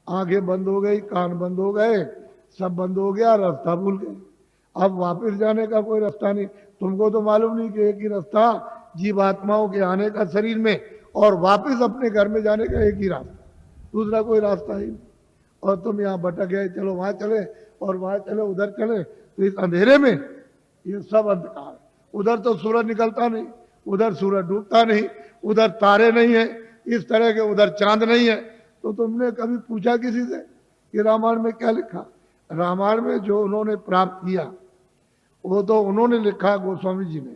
आंखें बंद हो गई, कान बंद हो गए, सब बंद हो गया, रास्ता भूल गए। अब वापस जाने का कोई रास्ता नहीं। तुमको तो मालूम नहीं कि एक ही रास्ता जीवात्माओं के आने का शरीर में और वापस अपने घर में जाने का एक ही रास्ता, दूसरा कोई रास्ता ही नहीं। और तुम यहाँ भटक गए, चलो वहां चले और वहां चले, उधर चले, तो इस अंधेरे में ये सब अंधकार। उधर तो सूरज निकलता नहीं, उधर सूरज डूबता नहीं, उधर तारे नहीं है इस तरह के, उधर चांद नहीं है। तो तुमने कभी पूछा किसी से कि रामायण में क्या लिखा? रामायण में जो उन्होंने प्राप्त किया वो तो उन्होंने लिखा, गोस्वामी जी ने,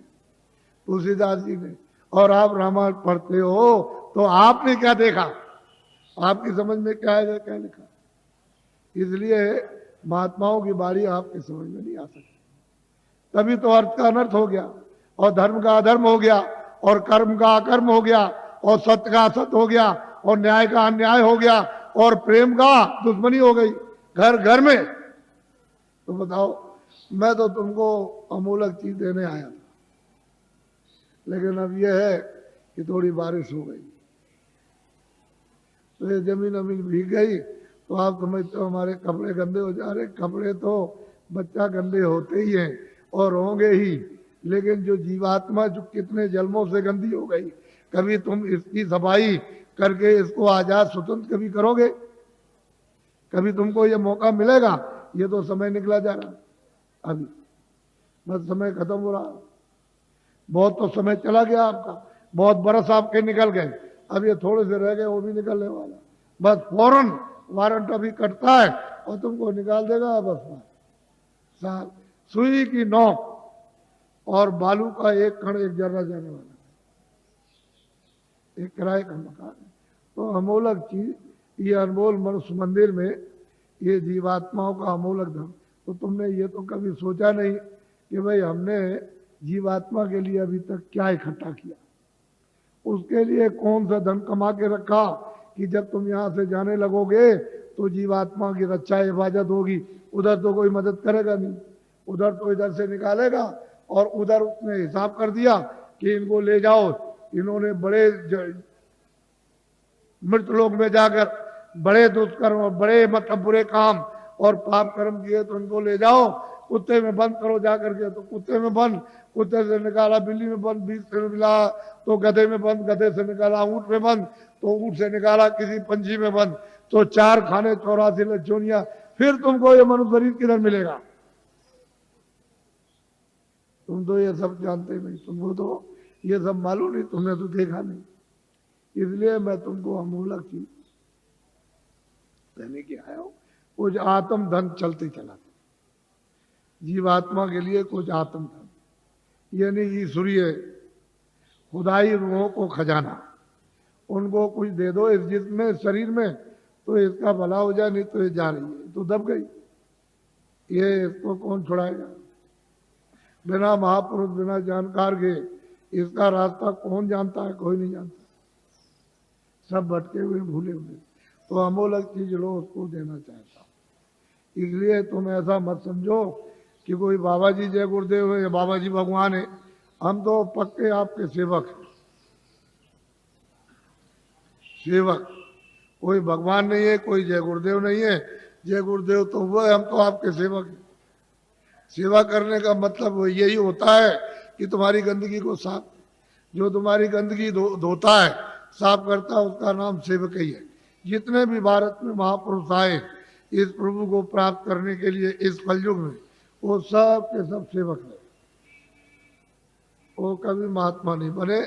तुलसीदास जी ने। और आप रामायण पढ़ते हो तो आपने क्या देखा? आपकी समझ में क्या आएगा क्या लिखा? इसलिए महात्माओं की बारी आपके समझ में नहीं आ सकती। तभी तो अर्थ का अनर्थ हो गया, और धर्म का अधर्म हो गया, और कर्म का अकर्म हो गया, और सत्य का असत्य हो गया, और न्याय का अन्याय हो गया, और प्रेम का दुश्मनी हो गई घर घर में। तो बताओ, मैं तो तुमको अमूलक चीज देने आया था, लेकिन अब यह है कि थोड़ी बारिश हो गई तो ये जमीन अमीन भीग गई, तो आप समझते हो हमारे कपड़े गंदे हो जा रहे। कपड़े तो बच्चा गंदे होते ही हैं और होंगे ही, लेकिन जो जीवात्मा जो कितने जन्मों से गंदी हो गई, कभी तुम इसकी सफाई करके इसको आजाद स्वतंत्र कभी करोगे? कभी तुमको ये मौका मिलेगा? ये तो समय निकला जा रहा, अभी बस समय खत्म हो रहा। बहुत तो समय चला गया आपका, बहुत बरस आपके निकल गए, अब ये थोड़े से रह गए, वो भी निकलने वाला। बस फौरन वारंट अभी कटता है और तुमको निकाल देगा। बस साल सुई की नोक और बालू का एक कण एक जर्रा जाने वाला, एक किराए का मकान है। तो अमोलक चीज, ये अनमोल मनुष्य मंदिर में ये जीवात्माओं का अमोलक धन। तो तुमने ये तो कभी सोचा नहीं कि भाई हमने जीवात्मा के लिए अभी तक क्या इकट्ठा किया, उसके लिए कौन सा धन कमा के रखा कि जब तुम यहां से जाने लगोगे तो जीवात्मा की रक्षा हिफाजत होगी। उधर तो कोई मदद करेगा नहीं, उधर तो इधर से निकालेगा, और उधर उसने हिसाब कर दिया कि इनको ले जाओ, इन्होंने बड़े मृत लोक में जाकर बड़े दुष्कर्म और बड़े मतलब बुरे काम और पाप कर्म किए, तो इनको ले जाओ, कुत्ते में बंद करो जाकर के। तो कुत्ते में बंद, कुत्ते से निकाला बिल्ली में बंद, बीच से मिला तो गधे में बंद, गधे से निकाला ऊंट में बंद, तो ऊंट से निकाला किसी पंछी में बंद, तो 4 खाने 84 लचोनिया। फिर तुमको ये मनुष्य शरीर किधर मिलेगा? तुम तो ये सब जानते नहीं, तुमको तो ये सब मालूम नहीं, तुमने तो देखा नहीं। इसलिए मैं तुमको अमूलक चीज देने के आया हूं। कुछ आत्म धन चलते चला, जीवात्मा के लिए कुछ आत्म धन, यानी ईश्वरीय खुदाई रूहों को खजाना, उनको कुछ दे दो इस जिस्म में, शरीर में, तो इसका भला हो जाए। नहीं तो ये जा रही है तो दब गई, ये इसको कौन छुड़ाएगा? बिना महापुरुष, बिना जानकार के इसका रास्ता कौन जानता है? कोई नहीं जानता, सब भटके हुए भूले हुए। तो अमोलक चीज लो, उसको देना चाहता हूं। इसलिए तुम ऐसा मत समझो कि कोई बाबा जी जय गुरुदेव है या बाबा जी भगवान है। हम तो पक्के आपके सेवक हैं, सेवक। कोई भगवान नहीं है, कोई जय गुरुदेव नहीं है। जय गुरुदेव तो वो है, हम तो आपके सेवक हैं। सेवा करने का मतलब यही होता है कि तुम्हारी गंदगी को साफ, जो तुम्हारी गंदगी धोता है, साफ करता है, उसका नाम सेवक ही है। जितने भी भारत में महापुरुष आए इस प्रभु को प्राप्त करने के लिए इस कलयुग में, वो सब के सब सेवक है। वो कभी महात्मा नहीं बने,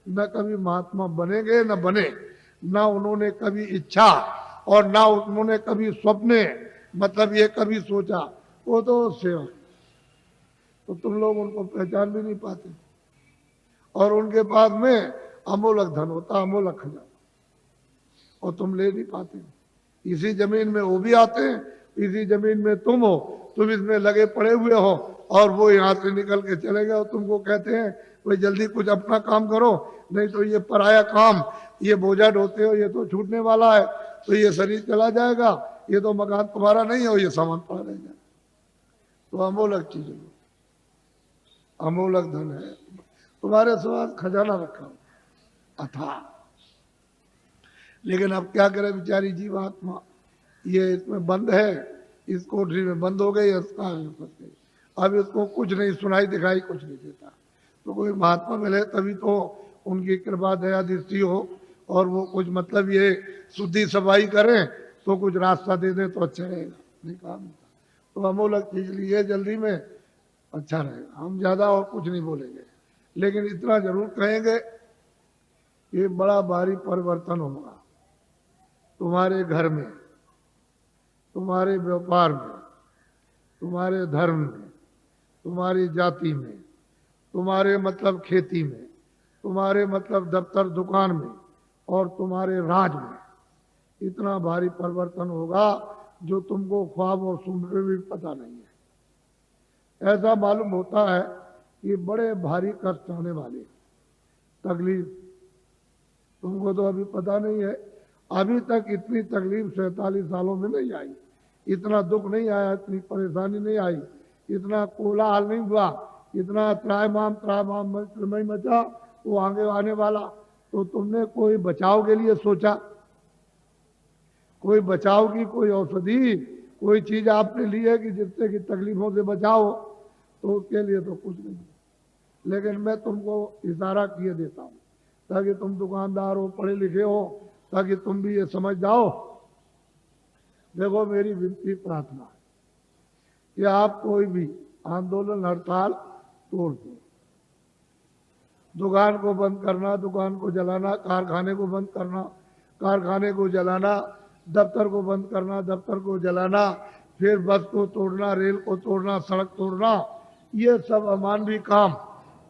न कभी महात्मा बनेंगे, न बने, न उन्होंने कभी इच्छा और ना उन्होंने कभी स्वप्ने मतलब ये कभी सोचा। वो तो सेवक। तो तुम लोग उनको पहचान भी नहीं पाते, और उनके पास में अमोलक धन होता, अमोलक खजाना, और तुम ले नहीं पाते। इसी जमीन में वो भी आते हैं, इसी जमीन में तुम हो, तुम इसमें लगे पड़े हुए हो, और वो यहाँ से निकल के चले गए, और तुमको कहते हैं भाई जल्दी कुछ अपना काम करो, नहीं तो ये पराया काम, ये बोझा ढोते हो, ये तो छूटने वाला है, तो ये शरीर चला जाएगा, ये तो मकान तुम्हारा नहीं है, ये सामान पड़ा रह जाएगा। तो अमोलक चीज है, अमोलक धन है, तुम्हारे साथ खजाना रखा हो अथा। लेकिन अब क्या करे बेचारी जीवात्मा, ये इसमें बंद है, इस कोठरी में बंद हो गई, इस कार में फंस गई। अब इसको कुछ नहीं सुनाई दिखाई कुछ नहीं देता। तो कोई महात्मा मिले तभी तो उनकी कृपा दया दृष्टि हो और वो कुछ मतलब ये शुद्धि सफाई करें तो कुछ रास्ता दे दें तो अच्छा रहेगा, नहीं काम। तो अमूलक चीज लिए जल्दी में अच्छा रहेगा। हम ज्यादा और कुछ नहीं बोलेंगे, लेकिन इतना जरूर कहेंगे ये बड़ा भारी परिवर्तन होगा तुम्हारे घर में, तुम्हारे व्यापार में, तुम्हारे धर्म में, तुम्हारी जाति में, तुम्हारे मतलब खेती में, तुम्हारे मतलब दफ्तर दुकान में और तुम्हारे राज में। इतना भारी परिवर्तन होगा जो तुमको ख्वाब और सुन में भी पता नहीं है। ऐसा मालूम होता है कि बड़े भारी कष्ट आने वाले, तकलीफ तुमको तो अभी पता नहीं है। अभी तक इतनी तकलीफ 47 सालों में नहीं आई, इतना दुख नहीं आया, इतनी परेशानी नहीं आई, इतना कोलाहल नहीं हुआ, इतना त्रायमाम मचा वो आगे आने वाला। तो तुमने कोई बचाव के लिए सोचा, कोई बचाव की कोई औषधि, कोई चीज आपने ली है कि जिससे कि तकलीफों से बचाओ? तो उसके लिए तो कुछ नहीं। लेकिन मैं तुमको इशारा किए देता हूँ ताकि तुम दुकानदार हो, पढ़े लिखे हो, ताकि तुम भी ये समझ जाओ। देखो मेरी विनती प्रार्थना है कि आप कोई भी आंदोलन हड़ताल तोड़ दो। दुकान को बंद करना, दुकान को जलाना, कारखाने को बंद करना, कारखाने को जलाना, दफ्तर को बंद करना, दफ्तर को जलाना, फिर बस को तोड़ना, रेल को तोड़ना, सड़क तोड़ना, ये सब अमानवीय काम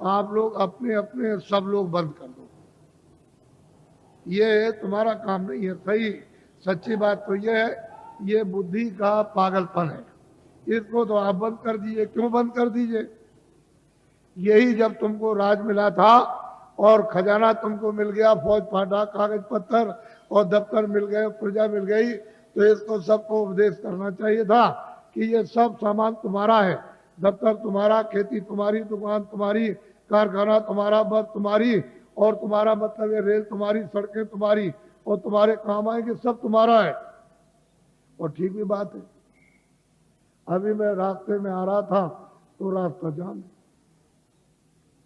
आप लोग अपने अपने सब लोग बंद कर दो। ये तुम्हारा काम नहीं है। सही सच्ची बात तो ये है, ये बुद्धि का पागलपन है। इसको तो आप बंद कर दीजिए। क्यों बंद कर दीजिए? यही जब तुमको राज मिला था और खजाना तुमको मिल गया, फौज फाटा, कागज पत्थर और दफ्तर मिल गए, प्रजा मिल गई, तो इसको सबको उपदेश करना चाहिए था कि ये सब सामान तुम्हारा है। दफ्तर तुम्हारा, खेती तुम्हारी, दुकान तुम्हारी, कारखाना तुम्हारा, बस तुम्हारी, और तुम्हारा मतलब ये रेल तुम्हारी, सड़कें तुम्हारी, और तुम्हारे काम आएंगे, सब तुम्हारा है। और ठीक भी बात है। अभी मैं रास्ते में आ रहा था तो रास्ता जाम,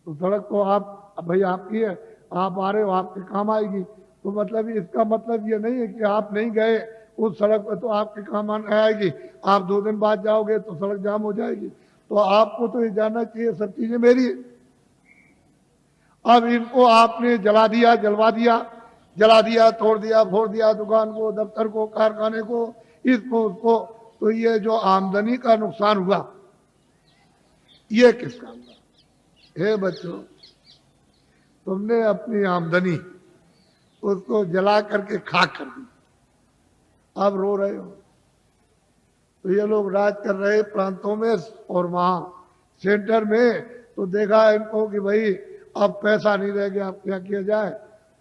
तो सड़क तो आप भाई आपकी है, आप आ रहे हो, आपके काम आएगी। तो मतलब इसका मतलब ये नहीं है कि आप नहीं गए उस सड़क पर तो आपके काम आएगी। आप 2 दिन बाद जाओगे तो सड़क जाम हो जाएगी। तो आपको तो ये जानना चाहिए सब चीजें मेरी है। अब इनको आपने जला दिया, जलवा दिया, जला दिया, तोड़ दिया, फोड़ दिया, दुकान को, दफ्तर को, कारखाने को, इसको उसको, तो ये जो आमदनी का नुकसान हुआ ये किसका हुआ? हे बच्चों, तुमने अपनी आमदनी उसको जला करके खाक कर दी, अब रो रहे हो। तो ये लोग राज कर रहे प्रांतों में और वहां सेंटर में, तो देखा इनको कि भाई अब पैसा नहीं रह गया, अब क्या किया जाए?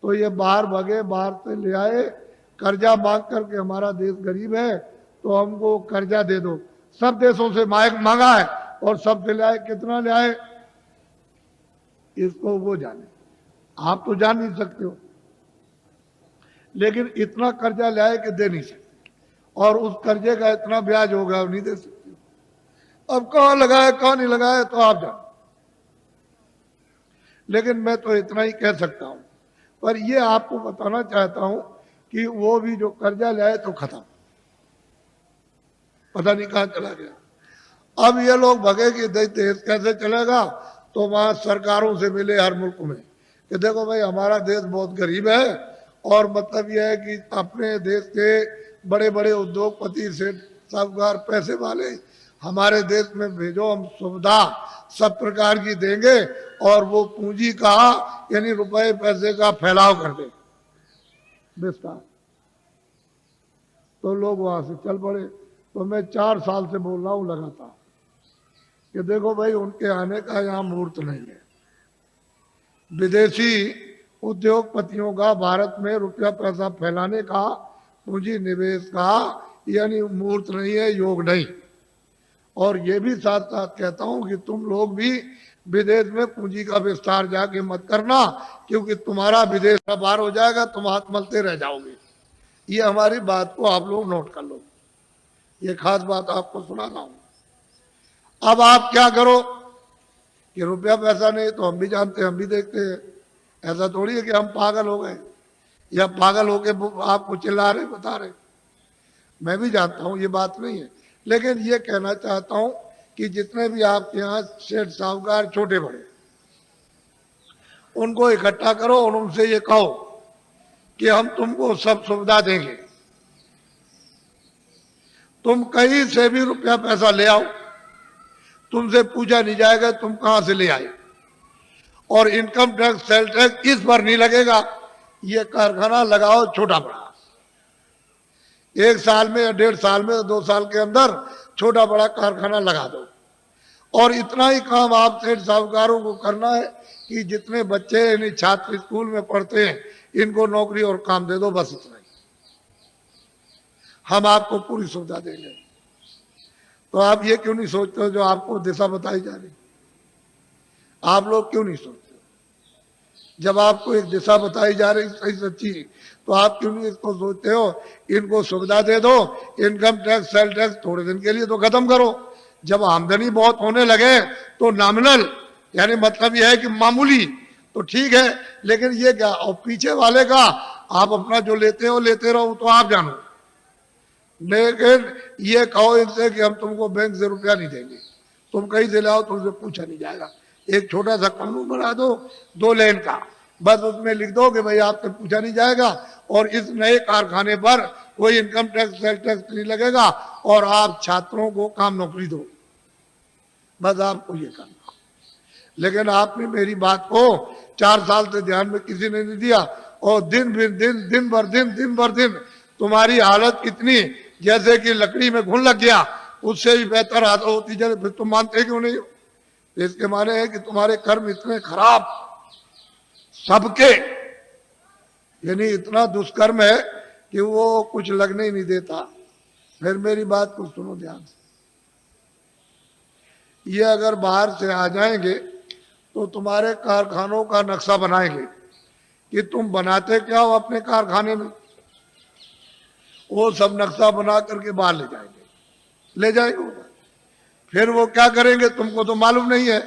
तो ये बाहर भगे, बाहर से ले आए कर्जा मांग करके, हमारा देश गरीब है तो हमको कर्जा दे दो। सब देशों से मांगा है और सब से ले आए। कितना ले आए इसको वो जाने, आप तो जान नहीं सकते हो। लेकिन इतना कर्जा ले आए कि दे नहीं सकते, और उस कर्जे का इतना ब्याज होगा नहीं दे सकते। अब कहाँ लगाए कहाँ नहीं लगाए तो आप जानो। लेकिन मैं तो इतना ही कह सकता हूं, पर ये आपको बताना चाहता हूं कि वो भी जो कर्जा ले आए तो खत्म, पता नहीं कहां चला गया। अब ये लोग भगे कि देश कैसे चलेगा, तो वहां सरकारों से मिले हर मुल्क में कि देखो भाई हमारा देश बहुत गरीब है, और मतलब यह है कि अपने देश के बड़े बड़े उद्योगपति से साहूकार पैसे वाले हमारे देश में भेजो, हम सुविधा सब प्रकार की देंगे और वो पूंजी का यानी रुपए पैसे का फैलाव कर दे विस्तार। तो लोग वहां से चल पड़े। तो मैं 4 साल से बोल रहा हूं लगातार कि देखो भाई उनके आने का यहाँ मुहूर्त नहीं है। विदेशी उद्योगपतियों का भारत में रुपया पैसा फैलाने का, पूंजी निवेश का यानी मुहूर्त नहीं है, योग नहीं। और ये भी साथ साथ कहता हूं कि तुम लोग भी विदेश में पूंजी का विस्तार जाके मत करना, क्योंकि तुम्हारा विदेश का बाहर हो जाएगा, तुम हाथ मलते रह जाओगे। ये हमारी बात को आप लोग नोट कर लो। ये खास बात आपको सुना रहा हूं। अब आप क्या करो कि रुपया पैसा नहीं तो हम भी जानते हैं, हम भी देखते हैं। ऐसा थोड़ी है कि हम पागल हो गए या पागल होके आपको चिल्ला रहे बता रहे। मैं भी जानता हूं ये बात नहीं है, लेकिन ये कहना चाहता हूं कि जितने भी आपके यहाँ सेठ साहूकार छोटे बड़े, उनको इकट्ठा करो और उनसे ये कहो कि हम तुमको सब सुविधा देंगे, तुम कहीं से भी रुपया पैसा ले आओ, तुमसे पूछा नहीं जाएगा तुम कहां से ले आए, और इनकम टैक्स सेल टैक्स इस पर नहीं लगेगा। ये कारखाना लगाओ छोटा बड़ा, 1 साल में या 1.5 साल में 2 साल के अंदर छोटा बड़ा कारखाना लगा दो। और इतना ही काम आप सेठ साहूकारों को करना है कि जितने बच्चे यानी छात्र स्कूल में पढ़ते हैं इनको नौकरी और काम दे दो, बस इतना ही। हम आपको पूरी सुविधा देंगे। तो आप ये क्यों नहीं सोचते हो जो आपको दिशा बताई जा रही, आप लोग क्यों नहीं सोचते? जब आपको एक दिशा बताई जा रही सही सच्ची, तो आप क्यों नहीं इसको सोचते हो इनको सुविधा दे दो, इनकम टैक्स सेल टैक्स थोड़े दिन के लिए तो खत्म करो। जब आमदनी बहुत होने लगे तो नॉमिनल यानी मतलब यह है कि मामूली तो ठीक है, लेकिन ये क्या, और पीछे वाले का आप अपना जो लेते हो लेते रहो, तो आप जानो। लेकिन ये कहो इनसे कि हम तुमको बैंक से रुपया नहीं देंगे, तुम कहीं से लाओ तुमसे पूछा नहीं जाएगा। एक छोटा सा कानून बना दो 2 लाइन का, बस उसमें लिख दो कि भाई आपसे पूछा नहीं जाएगा और इस नए कारखाने पर कोई इनकम टैक्स सेल टैक्स नहीं लगेगा और आप छात्रों को काम नौकरी दो, बस आपको ये करना। लेकिन आपने मेरी बात को 4 साल से ध्यान में किसी ने नहीं दिया, और दिन भर दिन तुम्हारी हालत इतनी जैसे कि लकड़ी में घुन लग गया, उससे भी बेहतर हालत होती जाए, फिर तुम मानते क्यों नहीं हो? तो इसके माने है कि तुम्हारे कर्म इतने खराब सबके, यानी इतना दुष्कर्म है कि वो कुछ लगने ही नहीं देता। फिर मेरी बात को सुनो ध्यान से, ये अगर बाहर से आ जाएंगे तो तुम्हारे कारखानों का नक्शा बनाएंगे कि तुम बनाते क्या हो अपने कारखाने में, वो सब नक्शा बना करके बाहर ले जाएंगे। फिर वो क्या करेंगे तुमको तो मालूम नहीं है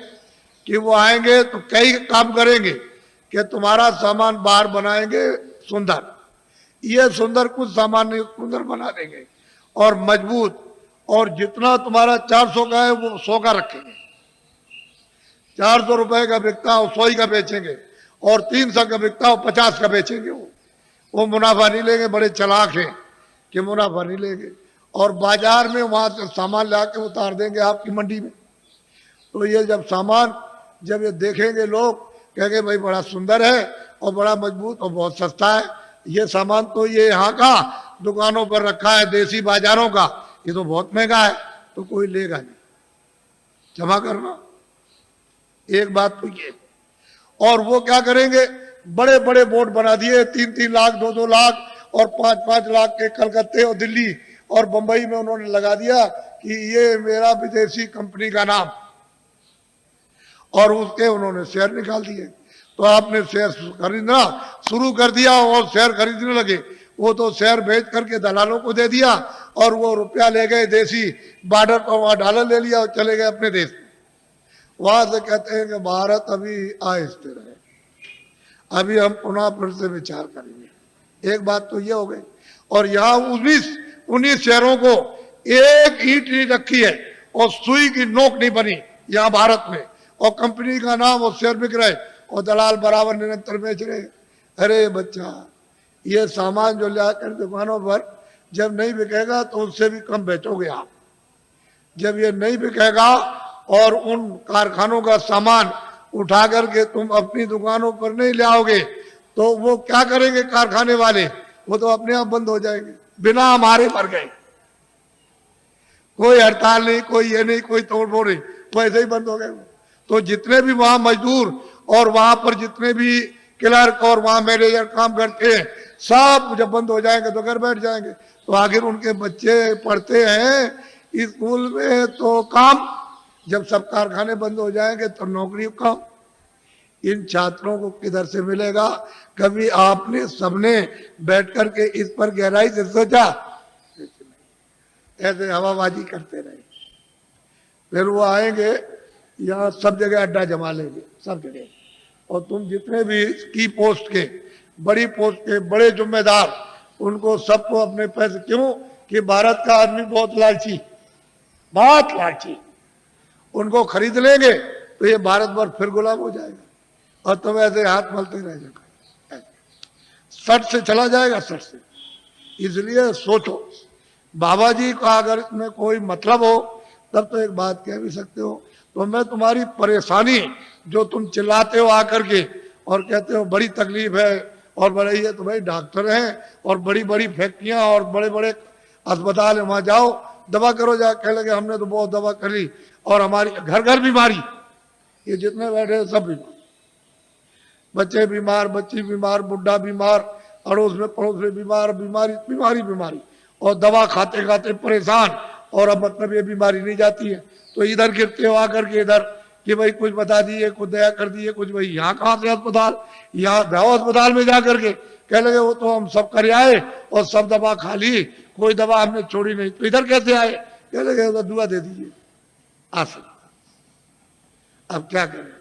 कि वो आएंगे तो कई काम करेंगे कि तुम्हारा सामान बाहर बनाएंगे सुंदर, ये सुंदर कुछ सामान नहीं सुंदर बना देंगे और मजबूत, और जितना तुम्हारा 400 का है वो 100 का रखेंगे, 400 रुपए का बिकता हो 100 का बेचेंगे, और 300 का बिकता हो 50 का बेचेंगे। वो मुनाफा नहीं लेंगे, बड़े चालाक हैं कि मुनाफा नहीं लेंगे, और बाजार में वहां से सामान ला के उतार देंगे आपकी मंडी में। तो ये जब ये देखेंगे लोग कहेंगे भाई बड़ा सुंदर है और बड़ा मजबूत और बहुत सस्ता है, ये सामान तो ये यहाँ का दुकानों पर रखा है देसी बाजारों का, ये तो बहुत महंगा है, तो कोई लेगा नहीं। जमा करना एक बात तो ये। और वो क्या करेंगे, बड़े बड़े बोर्ड बना दिए, 3-3 लाख 2-2 लाख और 5-5 लाख के कलकत्ते और दिल्ली और बंबई में उन्होंने लगा दिया कि ये मेरा विदेशी कंपनी का नाम, और उसके उन्होंने शेयर निकाल दिए। तो आपने शेयर खरीदना शुरू कर दिया और शेयर खरीदने लगे, वो तो शेयर बेच करके दलालों को दे दिया और वो रुपया ले गए देसी बॉर्डर पर, वहां डॉलर ले लिया और चले गए अपने देश में। वहां से कहते हैं कि भारत अभी आहिस्ते रहे, अभी हम पुनः फिर से विचार करेंगे। एक बात तो ये हो गई। और यहाँ 19 शहरों को एक ईंट नहीं रखी है और सुई की नोक नहीं बनी यहाँ भारत में, और कंपनी का नाम और शेयर बिक रहे और दलाल बराबर निरंतर बेच रहे। अरे बच्चा, ये सामान जो लाकर दुकानों पर जब नहीं बिकेगा तो उससे भी कम बेचोगे आप। जब ये नहीं बिकेगा और उन कारखानों का सामान उठा करके तुम अपनी दुकानों पर नहीं ले आओगे तो वो क्या करेंगे कारखाने वाले, वो तो अपने आप बंद हो जाएंगे, बिना हमारे मर गए। कोई हड़ताल नहीं, कोई ये नहीं, कोई तोड़फोड़ नहीं, वैसे ही बंद हो गए। तो जितने भी वहां मजदूर और वहां पर जितने भी क्लर्क और वहां मैनेजर काम करते हैं, सब जब बंद हो जाएंगे तो घर बैठ जाएंगे। तो आखिर उनके बच्चे पढ़ते हैं स्कूल में तो काम, जब सब कारखाने बंद हो जाएंगे तो नौकरी काम। इन छात्रों को किधर से मिलेगा? कभी आपने सबने बैठ करके इस पर गहराई से सोचा? ऐसे हवाबाजी करते रहे। फिर वो आएंगे यहाँ सब जगह अड्डा जमा लेंगे, सब जगह। और तुम जितने भी की पोस्ट के, बड़ी पोस्ट के बड़े जिम्मेदार, उनको सबको अपने पैसे, क्यों कि भारत का आदमी बहुत लालची, बहुत लालची, उनको खरीद लेंगे तो ये भारत भर फिर गुलाम हो जाएगा और तुम ऐसे हाथ मलते रह जाओगे, सट से चला जाएगा, सट से। इसलिए सोचो, बाबा जी का अगर इसमें कोई मतलब हो तब तो एक बात कह भी सकते हो। तो मैं तुम्हारी परेशानी जो तुम चिल्लाते हो आकर के और कहते हो बड़ी तकलीफ है और बड़े, ये तो भाई डॉक्टर हैं और बड़ी बड़ी फैक्ट्रियां और बड़े बड़े अस्पताल है, वहां जाओ दवा करो, जा कह लगे हमने तो बहुत दवा कर ली और हमारी घर घर बीमारी, ये जितने बैठे हैं सब बीमार, बच्चे बीमार, बच्ची बीमार, बुढ़ा बीमार, अड़ोस में पड़ोस में बीमार, बीमारी बीमारी बीमारी, और दवा खाते खाते परेशान, और अब मतलब ये बीमारी नहीं जाती है तो इधर गिरते हो आकर के इधर कि भाई कुछ बता दिए, कुछ दया कर दिए, कुछ भाई यहाँ कहाँ से अस्पताल, यहाँ दवा अस्पताल में जा करके कह लगे वो तो हम सब कर आए और सब दवा खा ली, कोई दवा हमने छोड़ी नहीं, तो इधर कैसे आए, कह लगे तो दुआ दे दीजिए आसन। अब क्या करें,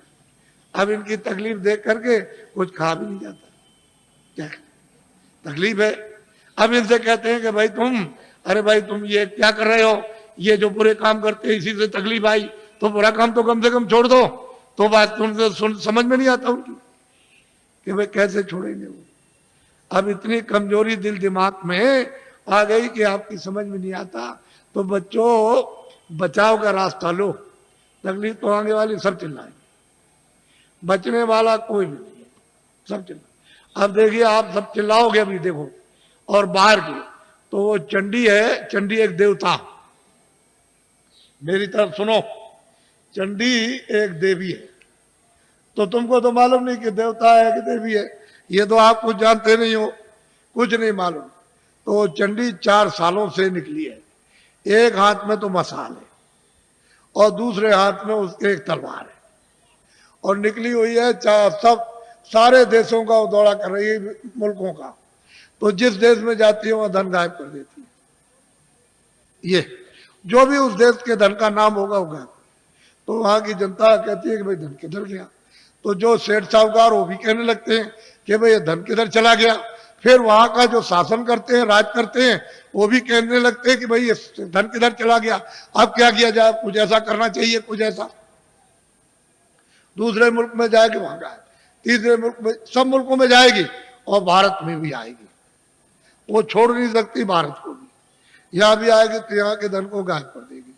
अब इनकी तकलीफ देख करके कुछ खा भी नहीं जाता, क्या तकलीफ है। अब इनसे कहते हैं कि भाई तुम, अरे भाई तुम ये क्या कर रहे हो, ये जो बुरे काम करते हैं इसी से तकलीफ आई, तो बुरा काम तो कम से कम छोड़ दो। तो बात तुमसे समझ में नहीं आता उनकी कि भाई कैसे छोड़ेंगे वो। अब इतनी कमजोरी दिल दिमाग में आ गई कि आपकी समझ में नहीं आता। तो बच्चों, बचाव का रास्ता लो, तकलीफ तो आने वाली, सब चिल्लाएंगे, बचने वाला कोई भी नहीं है, सब चिल्ला। अब देखिए आप सब चिल्लाओगे अभी देखो, और बाहर के तो वो चंडी है, चंडी एक देवता, मेरी तरफ सुनो, चंडी एक देवी है। तो तुमको तो मालूम नहीं कि देवता है कि देवी है, ये तो आप कुछ जानते नहीं हो, कुछ नहीं मालूम। तो चंडी 4 सालों से निकली है, एक हाथ में तो मसाल है और दूसरे हाथ में उसके एक तलवार है, और निकली हुई है सब सारे देशों का वो दौरा कर रही है, मुल्कों का। तो जिस देश में जाती है वहां धन गायब कर देती है, ये जो भी उस देश के धन का नाम होगा वो गायब। तो वहां की जनता कहती है कि भाई धन किधर गया, तो जो सेठ साहूकार वो भी कहने लगते हैं कि भाई ये धन किधर चला गया। फिर वहां का जो शासन करते हैं, राज करते हैं, वो भी कहने लगते हैं कि भाई ये धन किधर चला गया, अब क्या किया जाए, कुछ ऐसा करना चाहिए, कुछ ऐसा। दूसरे मुल्क में जाएगी वहां गायब, तीसरे मुल्क में, सब मुल्कों में जाएगी और भारत में भी आएगी, वो छोड़ नहीं सकती भारत को भी, यहाँ भी आएगी तो यहाँ के धन को गायब कर देगी।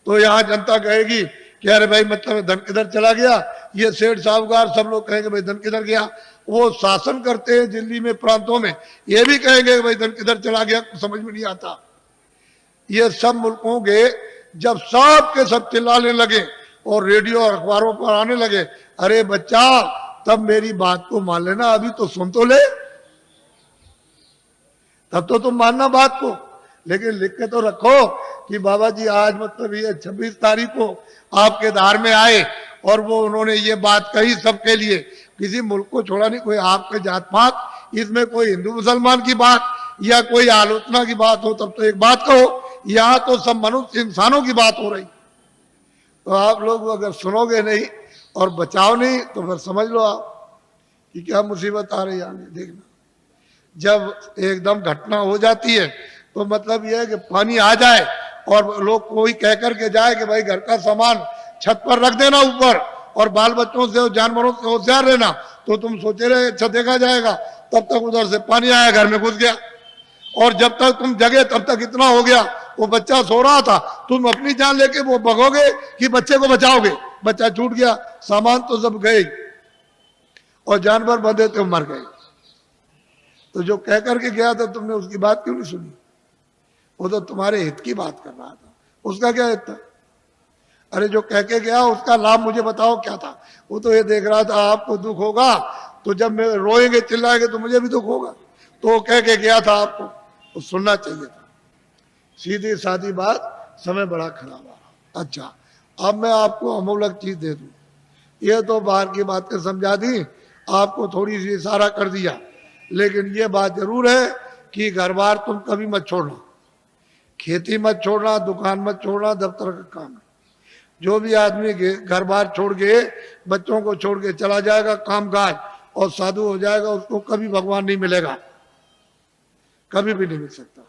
तो यहाँ जनता कहेगी कि अरे भाई मतलब धन किधर चला गया, ये सेठ साहूकार सब लोग कहेंगे भाई धन किधर गया। वो शासन करते हैं दिल्ली में, प्रांतों में, ये भी कहेंगे भाई धन किधर चला गया, समझ में नहीं आता। ये सब मुल्कों के जब सब के सब चिल्लाने लगे और रेडियो और अखबारों पर आने लगे, अरे बच्चा तब मेरी बात को मान लेना, अभी तो सुन तो ले, तब तो तुम मानना बात को, लेकिन लिख के तो रखो कि बाबा जी आज मतलब ये 26 तारीख को आपके धार में आए और वो उन्होंने ये बात कही सबके लिए, किसी मुल्क को छोड़ा नहीं, कोई आपके जात पात, इसमें कोई हिंदू मुसलमान की बात या कोई आलोचना की बात हो तब तो एक बात कहो, यहाँ तो सब मनुष्य इंसानों की बात हो रही। तो आप लोग अगर सुनोगे नहीं और बचाओ नहीं तो फिर समझ लो आप कि क्या मुसीबत आ रही है आगे। देखना जब एकदम घटना हो जाती है तो मतलब यह है कि पानी आ जाए और लोग कोई कह करके जाए कि भाई घर का सामान छत पर रख देना ऊपर और बाल बच्चों से और जानवरों से होशियार रहना, तो तुम सोचे रहे अच्छा देखा जाएगा, तब तक उधर से पानी आया, घर में घुस गया, और जब तक तुम जगे तब तक इतना हो गया, वो बच्चा सो रहा था, तुम अपनी जान लेके वो भगोगे कि बच्चे को बचाओगे, बच्चा छूट गया, सामान तो सब गए और जानवर बंधे थे मर गए। तो जो कह करके गया था तुमने उसकी बात क्यों नहीं सुनी, वो तो तुम्हारे हित की बात कर रहा था, उसका क्या हित था। अरे जो कह के गया उसका लाभ मुझे बताओ क्या था। वो तो ये देख रहा था आपको दुख होगा तो जब मैं रोएंगे चिल्लाएंगे तो मुझे भी दुख होगा, तो वो कह के गया था आपको, तो सुनना चाहिए था। सीधी सादी बात, समय बड़ा खराब आ। अच्छा अब मैं आपको अमूलक चीज दे दूं, ये तो बाहर की बातें समझा दी, आपको थोड़ी सी इशारा कर दिया, लेकिन ये बात जरूर है कि घर बार तुम कभी मत छोड़ना, खेती मत छोड़ना, दुकान मत छोड़ना, दफ्तर का काम है। जो भी आदमी घर बार छोड़ के, बच्चों को छोड़ के चला जाएगा काम काज और साधु हो जाएगा, उसको कभी भगवान नहीं मिलेगा, कभी भी नहीं मिल सकता।